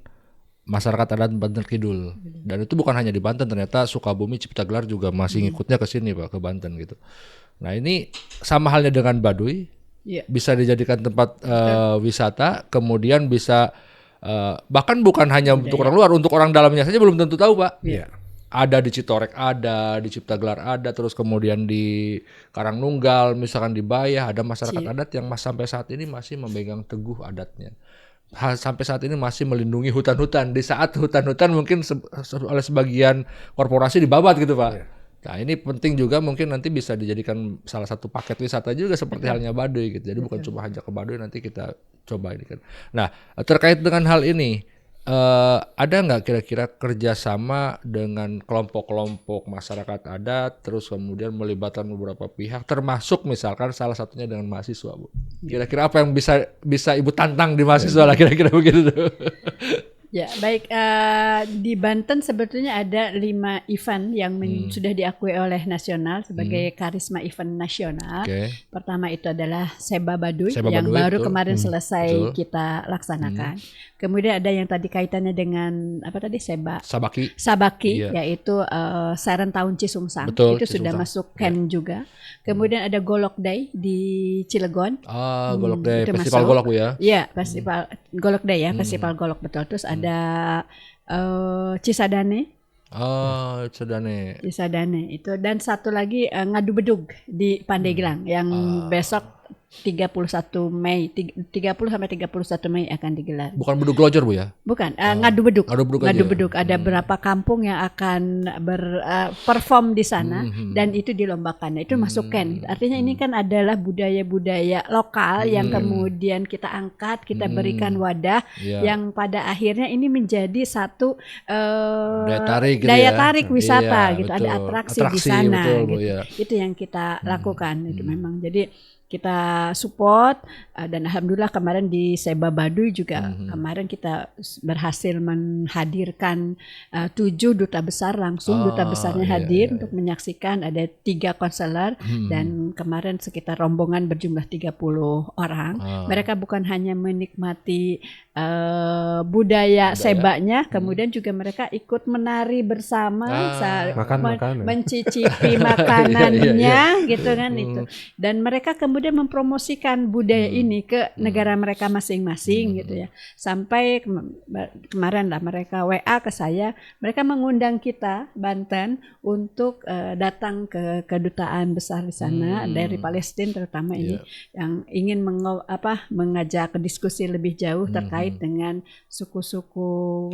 Masyarakat Adat Banten Kidul, dan itu bukan hanya di Banten, ternyata Sukabumi, Ciptagelar juga masih ngikutnya ke sini Pak, ke Banten gitu. Nah ini sama halnya dengan Baduy, bisa dijadikan tempat wisata, kemudian bisa bahkan bukan hanya untuk orang luar, untuk orang dalamnya saja belum tentu tahu Pak. Ada di Citorek, ada di Ciptagelar, ada terus kemudian di Karangnunggal, misalkan di Bayah ada masyarakat adat yang sampai saat ini masih memegang teguh adatnya. Sampai saat ini masih melindungi hutan-hutan, di saat hutan-hutan mungkin oleh sebagian korporasi dibabat gitu Pak. Nah ini penting juga, mungkin nanti bisa dijadikan salah satu paket wisata juga seperti halnya Baduy gitu. Jadi bukan cuma hanya ke Baduy, nanti kita coba ini kan. Nah terkait dengan hal ini, ada nggak kira-kira kerjasama dengan kelompok-kelompok masyarakat adat, terus kemudian melibatkan beberapa pihak, termasuk misalkan salah satunya dengan mahasiswa Bu? Kira-kira apa yang bisa Ibu tantang di mahasiswa lah kira-kira begitu tuh? Ya baik, di Banten sebetulnya ada 5 event yang sudah diakui oleh nasional sebagai karisma event nasional. Pertama itu adalah Seba Baduy yang baru kemarin selesai kita laksanakan. Kemudian ada yang tadi kaitannya dengan Sabaki, yaitu Seren Tahun Cisungsang. Itu Cisungsang sudah masuk Ken juga. Kemudian ada Golok Day di Cilegon. Golok Day, Festival Golok Bu ya? Iya, Festival Golok Day ya, Festival Golok betul. Terus ada Cisadane. Cisadane itu, dan satu lagi Ngadu Bedug di Pandeglang yang besok 31 Mei 30 sampai 31 Mei akan digelar. Bukan bedug lojor Bu ya? Bukan, Ngadu Bedug. Ngadu Bedug ada berapa kampung yang akan perform di sana dan itu dilombakan. Nah, itu masuk Ken. Artinya ini kan adalah budaya-budaya lokal yang kemudian kita angkat, kita berikan wadah yang pada akhirnya ini menjadi satu daya tarik wisata gitu. Ada atraksi di sana gitu. Itu yang kita lakukan itu memang. Jadi kita support, dan alhamdulillah kemarin di Seba Baduy juga kemarin kita berhasil menghadirkan 7 duta besar langsung. Duta besarnya hadir untuk menyaksikan, ada 3 konselor dan kemarin sekitar rombongan berjumlah 30 orang. Mereka bukan hanya menikmati budaya Sebanya, kemudian juga mereka ikut menari bersama, mencicipi makanannya gitu kan itu. Dan mereka kemudian mempromosikan budaya ini ke negara mereka masing-masing gitu ya. Sampai kemarin lah mereka WA ke saya, mereka mengundang kita Banten untuk datang ke kedutaan besar di sana dari Palestina terutama ini yang ingin mengajak diskusi lebih jauh terkait dengan suku-suku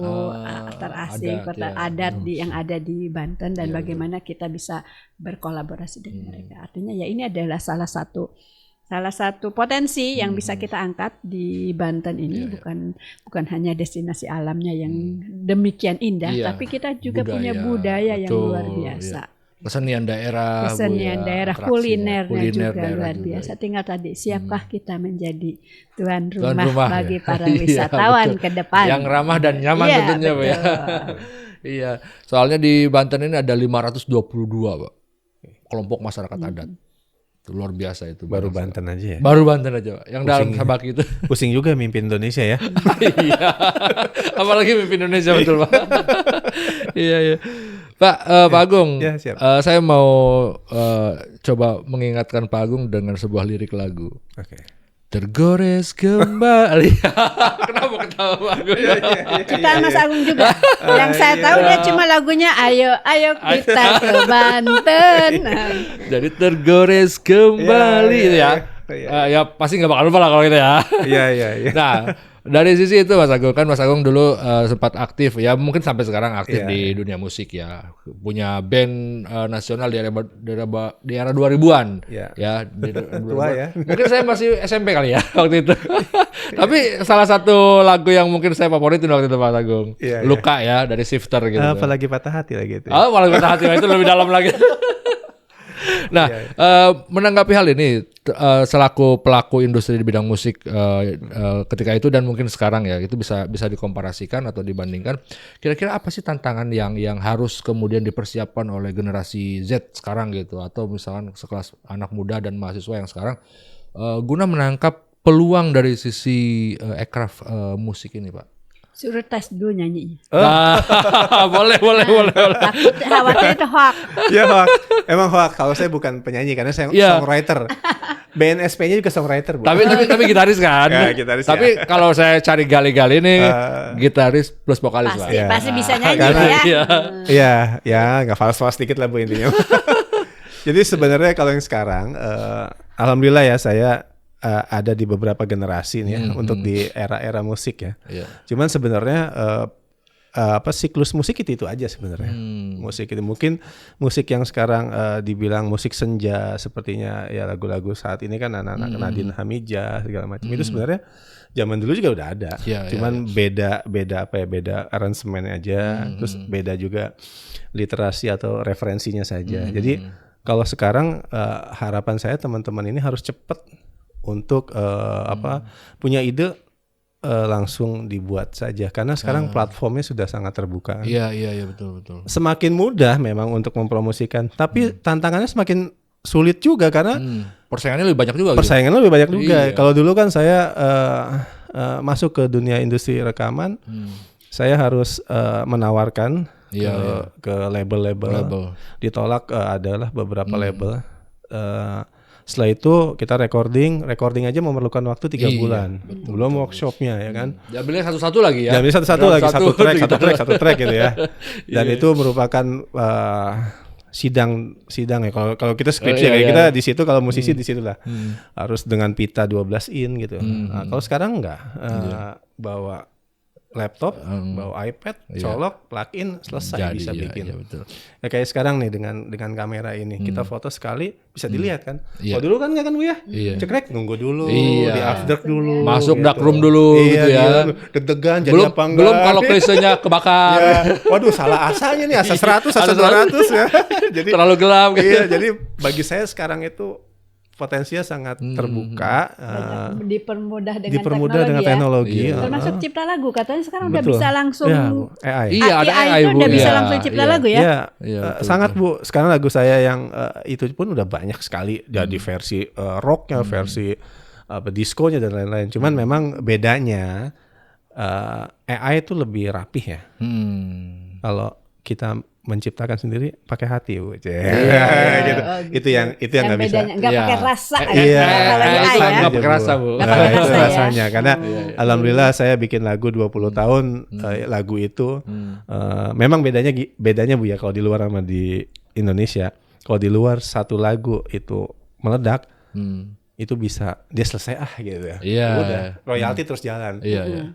terasing adat yang ada di Banten dan bagaimana kita bisa berkolaborasi dengan mereka. Artinya ya ini adalah salah satu potensi yang bisa kita angkat di Banten ini. Bukan hanya destinasi alamnya yang demikian indah, tapi kita juga punya budaya yang luar biasa. Kesenian daerah, kulinernya juga luar biasa. Tinggal tadi, siapkah kita menjadi tuan rumah bagi para wisatawan ke depan? Yang ramah dan nyaman tentunya Pak ya. Iya, soalnya di Banten ini ada 522 Pak, kelompok masyarakat adat. Luar biasa itu. Baru Banten aja ya? Baru Banten aja Pak. Yang dalam Sabaki itu. Pusing juga mimpin Indonesia ya? Iya. Apalagi mimpin Indonesia betul Pak. Iya. Pak Agung, saya mau coba mengingatkan Pak Agung dengan sebuah lirik lagu. tergores kembali. Kenapa ketawa aku? Kita Mas Agung juga. Yang saya tahu dia cuma lagunya Ayo Ayo Kita ke Banten. Jadi tergores kembali ya. Ya pasti nggak bakal lupa lah kalau gitu ya. Iya. Nah, dari sisi itu Mas Agung, kan Mas Agung dulu sempat aktif ya, mungkin sampai sekarang aktif di dunia musik ya. Punya band nasional di era 2000-an ya. Tua ya. Mungkin saya masih SMP kali ya waktu itu. Tapi salah satu lagu yang mungkin saya favoritin waktu itu Mas Agung, Luka ya dari Shifter gitu. Apalagi patah hati lagi itu. Apalagi patah hati itu lebih dalam lagi. Nah, menanggapi hal ini selaku pelaku industri di bidang musik ketika itu dan mungkin sekarang ya, itu bisa dikomparasikan atau dibandingkan. Kira-kira apa sih tantangan yang harus kemudian dipersiapkan oleh generasi Z sekarang gitu, atau misalkan sekelas anak muda dan mahasiswa yang sekarang guna menangkap peluang dari sisi aircraft musik ini, Pak? Suruh tes dulu nyanyinya. Boleh. Takut khawatir itu hoax. Ya hoax. Emang hoax. Kalau saya bukan penyanyi karena saya songwriter. BNSP-nya juga songwriter, Bu. Tapi gitaris kan? Ya, gitaris. Tapi kalau saya cari gali-gali nih gitaris plus vokalis lah. Pasti bisa nyanyi ya. Iya, nggak fals-fals dikit lah Bu intinya. Jadi sebenarnya kalau yang sekarang, alhamdulillah ya saya ada di beberapa generasi nih ya untuk di era-era musik ya. Cuman sebenarnya siklus musik itu aja sebenarnya. Musik itu mungkin musik yang sekarang dibilang musik senja sepertinya ya, lagu-lagu saat ini kan anak-anak Nadine Hamijah segala macam itu sebenarnya zaman dulu juga udah ada. Cuman beda aransemennya aja, terus beda juga literasi atau referensinya saja. Jadi kalau sekarang harapan saya teman-teman ini harus cepat untuk punya ide langsung dibuat saja karena sekarang platformnya sudah sangat terbuka. Iya betul. Semakin mudah memang untuk mempromosikan, tapi tantangannya semakin sulit juga karena persaingannya lebih banyak juga. Lebih banyak juga. Kalau dulu kan saya masuk ke dunia industri rekaman, saya harus menawarkan ke label-label. Ditolak adalah beberapa label. Setelah itu kita recording aja memerlukan waktu 3 bulan. Betul, belum workshopnya ya kan. Diambilnya satu-satu lagi ya. Diambil satu-satu lagi, satu track gitu ya. Dan itu merupakan sidang ya. Kalau kita skripsi kayak kita di situ, kalau musisi di situ lah. Harus dengan pita 12 in gitu. Nah, kalau sekarang enggak, bawa laptop, bawa iPad, colok, plug in, selesai. Bisa bikin. Betul. Ya kayak sekarang nih dengan kamera ini, kita foto sekali bisa dilihat kan. Kalau dulu kan nggak kan Bu ya, cekrek nunggu dulu, di after dulu, masuk gitu. Dark room dulu gitu ya. Deg-degan jadi apa enggak. Belum kalau klise-nya kebakar. Waduh salah asanya nih, asa 100, asa 200 ya. Jadi terlalu gelap gitu. Iya, jadi bagi saya sekarang itu potensinya sangat terbuka, dipermudah dengan teknologi. Termasuk cipta lagu katanya sekarang udah bisa langsung AI. Iya, ada AI itu Bu. Udah bisa langsung cipta lagu ya. Iya, sangat Bu. Sekarang lagu saya yang itu pun udah banyak sekali jadi versi rocknya, versi diskonya dan lain-lain. Cuman memang bedanya AI itu lebih rapih ya. Kalau kita menciptakan sendiri pakai hati Bu. Gitu. Itu yang nggak bisa. Nggak pakai rasa. Nggak pakai rasa Bu. Itu rasanya karena alhamdulillah saya bikin lagu 20 tahun lagu itu memang bedanya Bu ya kalau di luar sama di Indonesia. Kalau di luar satu lagu itu meledak itu bisa dia selesai gitu ya. Udah royalti terus jalan.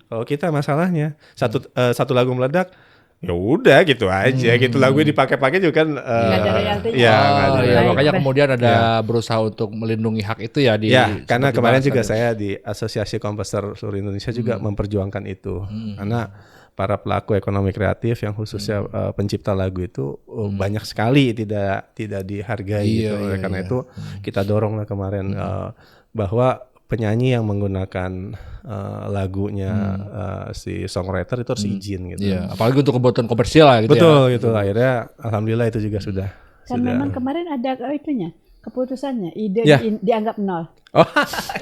Kalau kita masalahnya satu lagu meledak ya udah gitu aja gitu, lagu dipakai-pakai juga kan makanya kemudian ada berusaha untuk melindungi hak itu ya di karena kemarin juga saya di Asosiasi Komposer Seluruh Indonesia juga memperjuangkan itu karena para pelaku ekonomi kreatif yang khususnya pencipta lagu itu banyak sekali tidak dihargai gitu. Karena itu kita dorong lah kemarin bahwa penyanyi yang menggunakan lagunya si songwriter itu harus izin gitu. Iya, apalagi untuk kebutuhan komersial lah gitu. Betul gitu. Akhirnya alhamdulillah itu juga sudah. Memang kemarin ada itunya, keputusannya ide dianggap 0. Oh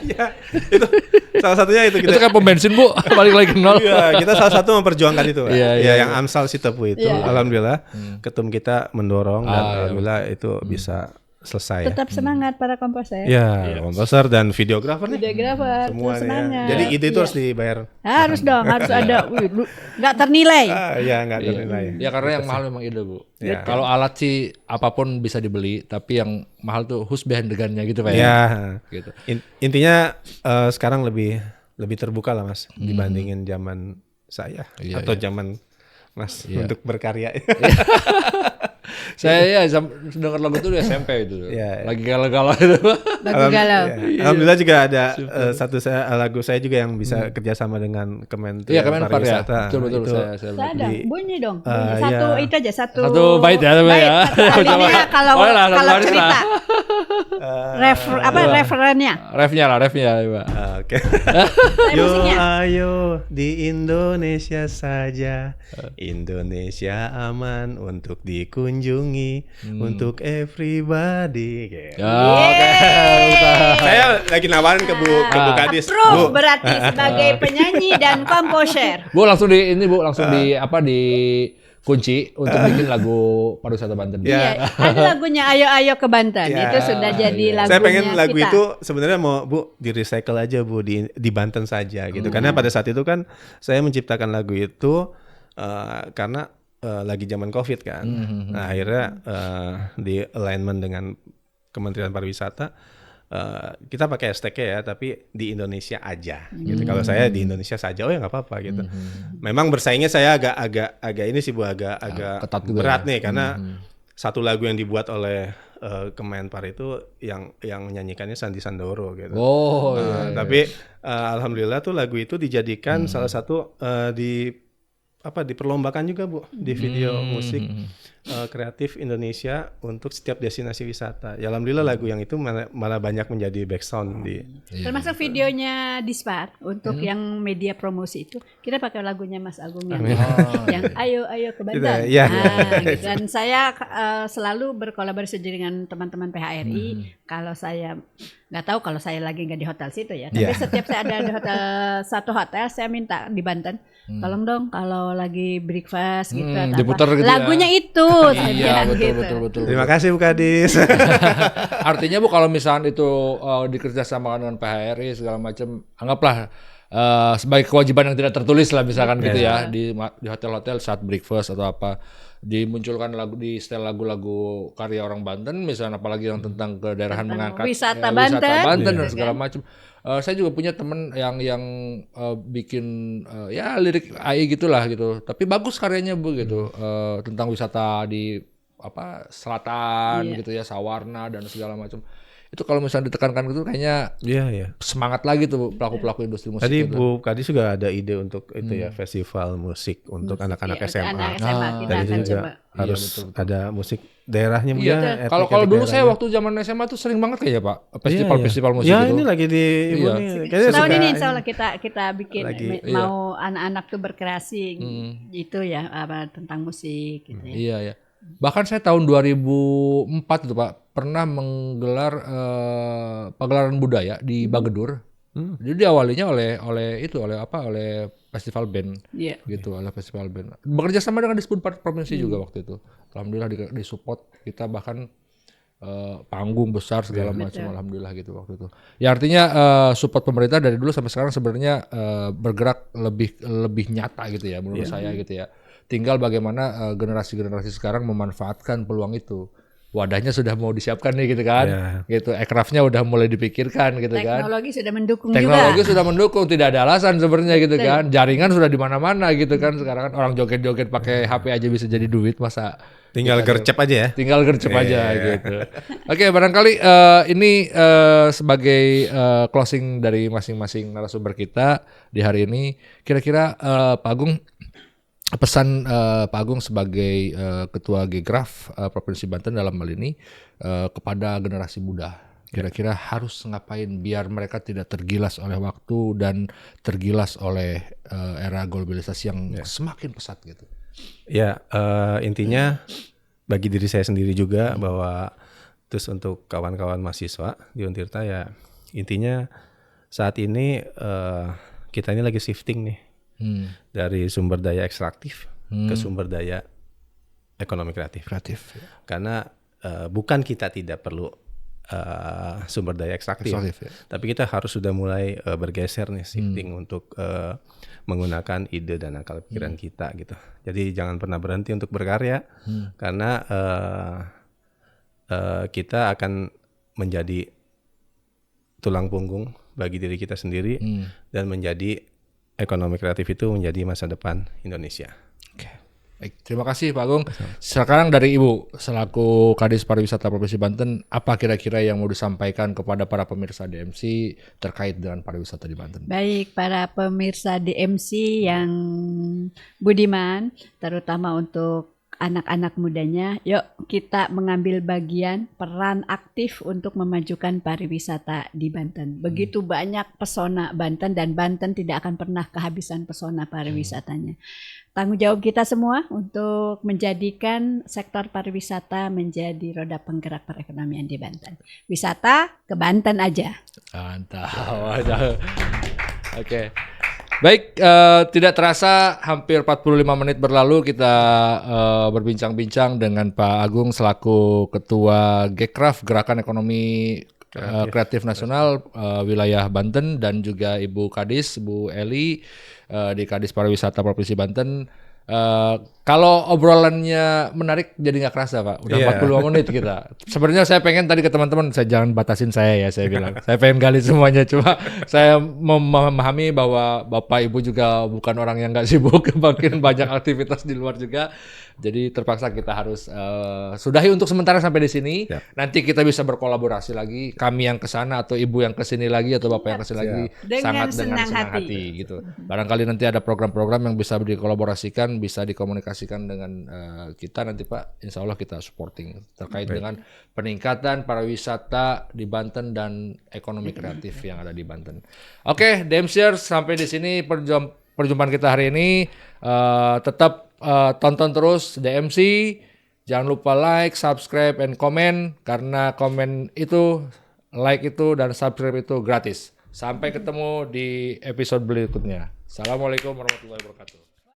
iya, itu salah satunya itu kita. Itu kan pom bensin Bu, balik lagi 0. Iya, kita salah satu memperjuangkan itu. Yang Amsal Sitepu itu, alhamdulillah ketum kita mendorong dan alhamdulillah itu bisa selesai. Tetap semangat para komposer. Ya, komposer dan videografer nih. Videografer, Semua terus nih ya. semangat. Jadi ide itu Iya. harus dibayar. Harus dong, harus ada. Nggak ternilai. Ya nggak ternilai. Ya karena yang mahal memang ide, Bu. Ya. Kalau alat sih apapun bisa dibeli, tapi yang mahal tuh who's behind the gun-nya gitu Pak ya. Ya. Gitu. Intinya sekarang lebih terbuka lah Mas dibandingin zaman saya atau zaman Mas untuk berkarya. Saya dengar lagu itu di SMP itu. Iya. Lagi galau-galau itu. Lagu galau. Alhamdulillah juga ada lagu saya juga yang bisa kerjasama dengan Kementerian Iya, Kemenpar ya. Pariwisata. Betul Itu, saya Saya ada bunyi dong. ya. Satu itu aja satu bait ya, Pak ya. Kalinya kalau Boleh lah, satu baris cerita. Referennya? Refnya Pak. Oke. Saya Yo musiknya. ayo di Indonesia saja. Indonesia aman untuk dikunjungi untuk everybody. Gitu. Oke. Saya lagi nawarin ke Bu Kadis. Bu, Approve berarti sebagai penyanyi dan komposer. Bu langsung di kunci untuk bikin lagu pariwisata Banten. Ya. Iya, ada lagunya Ayo Ayo ke Banten. Ya. Itu sudah jadi lagunya. Saya pengen lagu kita. itu sebenarnya mau Bu di recycle aja Bu di Banten saja gitu. Karena pada saat itu kan saya menciptakan lagu itu karena lagi zaman Covid kan. Nah, akhirnya di alignment dengan Kementerian Pariwisata kita pakai hashtag-nya ya, tapi di Indonesia aja gitu. Kalau saya di Indonesia saja, oh ya nggak apa-apa gitu. Memang bersaingnya saya agak ini sih Bu, agak ketat juga berat ya. nih karena satu lagu yang dibuat oleh Kemenpar itu yang menyanyikannya Sandi Sandoro gitu. Oh iya. Tapi alhamdulillah tuh lagu itu dijadikan salah satu diperlombakan juga Bu di video musik kreatif Indonesia untuk setiap destinasi wisata. Ya alhamdulillah lagu yang itu malah banyak menjadi background di. Termasuk videonya Dispar untuk yang media promosi itu kita pakai lagunya Mas Agung yang Ayo Ayo ke Banten. Iya. Gitu. Dan saya selalu berkolaborasi dengan teman-teman PHRI. Kalau saya nggak tahu kalau saya lagi nggak di hotel situ ya. Tapi setiap saya ada di satu hotel saya minta di Banten. Tolong dong kalau lagi breakfast gitu atau diputar apa. gitu Lagunya ya. itu saya Iya bilang gitu. betul. Terima kasih Bu Kadis. Artinya Bu kalau misalnya itu dikerjasama dengan PHRI segala macam, anggaplah sebagai kewajiban yang tidak tertulis lah misalkan gitu ya di hotel-hotel saat breakfast atau apa dimunculkan di setel lagu-lagu karya orang Banten misalnya, apalagi yang tentang kedaerahan mengangkat wisata Banten dan Gitu segala macam. Saya juga punya temen yang bikin ya lirik AI gitulah gitu, tapi bagus karyanya Bu gitu, tentang wisata di selatan gitu ya, Sawarna dan segala macam. Itu kalau misalnya ditekankan gitu kayaknya semangat lagi tuh pelaku-pelaku industri musik. Tadi gitu. Bu Kadis juga ada ide untuk itu ya, festival musik untuk anak-anak SMA. Anak SMA kita Tadi akan juga coba. harus ada musik daerahnya Bu. Iya. Kalau dulu saya waktu zaman SMA tuh sering banget kayaknya Pak festival musik ya, gitu. ini lagi di Ibu nih. Kayaknya Tahun suka ini insya Allah kita bikin Lagi- mau anak-anak tuh berkreasi itu ya tentang musik gitu ya. Iya. Bahkan saya tahun 2004 itu Pak pernah menggelar pagelaran budaya di Bagedur. Jadi diawalinya oleh festival band. Iya. Gitu, oleh festival band. Bekerja sama dengan Disputpat Provinsi juga waktu itu. Alhamdulillah disupport kita, bahkan panggung besar segala macam, alhamdulillah gitu waktu itu. Ya artinya support pemerintah dari dulu sampai sekarang sebenarnya bergerak lebih nyata gitu ya menurut saya gitu ya. Tinggal bagaimana generasi-generasi sekarang memanfaatkan peluang itu. Wadahnya sudah mau disiapkan nih gitu kan. Gitu, aircraft-nya udah mulai dipikirkan gitu kan. Teknologi sudah mendukung Teknologi juga. sudah mendukung, tidak ada alasan sebenarnya gitu kan. Jaringan sudah di mana-mana gitu kan. Sekarang kan orang joget-joget pakai HP aja bisa jadi duit, masa tinggal gercep aja ya. tinggal gercep aja gitu. Oke, barangkali ini sebagai closing dari masing-masing narasumber kita di hari ini, kira-kira Pak Agung, pesan Pak Agung sebagai Ketua Ggraf Provinsi Banten dalam hal ini kepada generasi muda, kira-kira harus ngapain biar mereka tidak tergilas oleh waktu dan tergilas oleh era globalisasi yang semakin pesat gitu. Ya, intinya bagi diri saya sendiri juga bahwa terus untuk kawan-kawan mahasiswa di Untirta ya, intinya saat ini kita ini lagi shifting nih dari sumber daya ekstraktif ke sumber daya ekonomi kreatif. Karena bukan kita tidak perlu sumber daya ekstraktif, tapi kita harus sudah mulai bergeser nih, shifting untuk menggunakan ide dan akal pikiran kita gitu. Jadi jangan pernah berhenti untuk berkarya, karena kita akan menjadi tulang punggung bagi diri kita sendiri dan menjadi ekonomi kreatif itu menjadi masa depan Indonesia. Oke. Baik, terima kasih Pak Agung. Sekarang dari Ibu selaku Kadis Pariwisata Provinsi Banten, apa kira-kira yang mau disampaikan kepada para pemirsa DMC terkait dengan pariwisata di Banten? Baik, para pemirsa DMC yang budiman, terutama untuk anak-anak mudanya, yuk kita mengambil bagian peran aktif untuk memajukan pariwisata di Banten. Begitu banyak pesona Banten dan Banten tidak akan pernah kehabisan pesona pariwisatanya. Tanggung jawab kita semua untuk menjadikan sektor pariwisata menjadi roda penggerak perekonomian di Banten. Wisata ke Banten aja. Mantap. Oke. Baik, tidak terasa hampir 45 menit berlalu kita berbincang-bincang dengan Pak Agung selaku Ketua Gekraf Gerakan Ekonomi Kreatif Nasional wilayah Banten, dan juga Ibu Kadis, Bu Eli di Kadis Pariwisata Provinsi Banten. Kalau obrolannya menarik jadi nggak kerasa Pak, udah 45 menit kita. Sebenarnya saya pengen tadi ke teman-teman, saya jangan batasin saya bilang. Saya pengen gali semuanya, cuma saya memahami bahwa Bapak Ibu juga bukan orang yang nggak sibuk, makin banyak aktivitas di luar juga. Jadi terpaksa kita harus sudahi untuk sementara sampai di sini. Nanti kita bisa berkolaborasi lagi, kami yang ke sana atau Ibu yang ke sini lagi atau Bapak yang ke sini lagi, dengan senang hati gitu. Barangkali nanti ada program-program yang bisa dikolaborasikan, bisa dikomunikasikan dengan kita nanti Pak. Insya Allah kita supporting terkait dengan peningkatan pariwisata di Banten dan ekonomi kreatif yang ada di Banten. Oke, DMCers, sampai di sini perjumpaan kita hari ini. Tetap tonton terus DMC, jangan lupa like, subscribe, and comment, karena komen itu, like itu, dan subscribe itu gratis. Sampai ketemu di episode berikutnya. Assalamualaikum warahmatullahi wabarakatuh.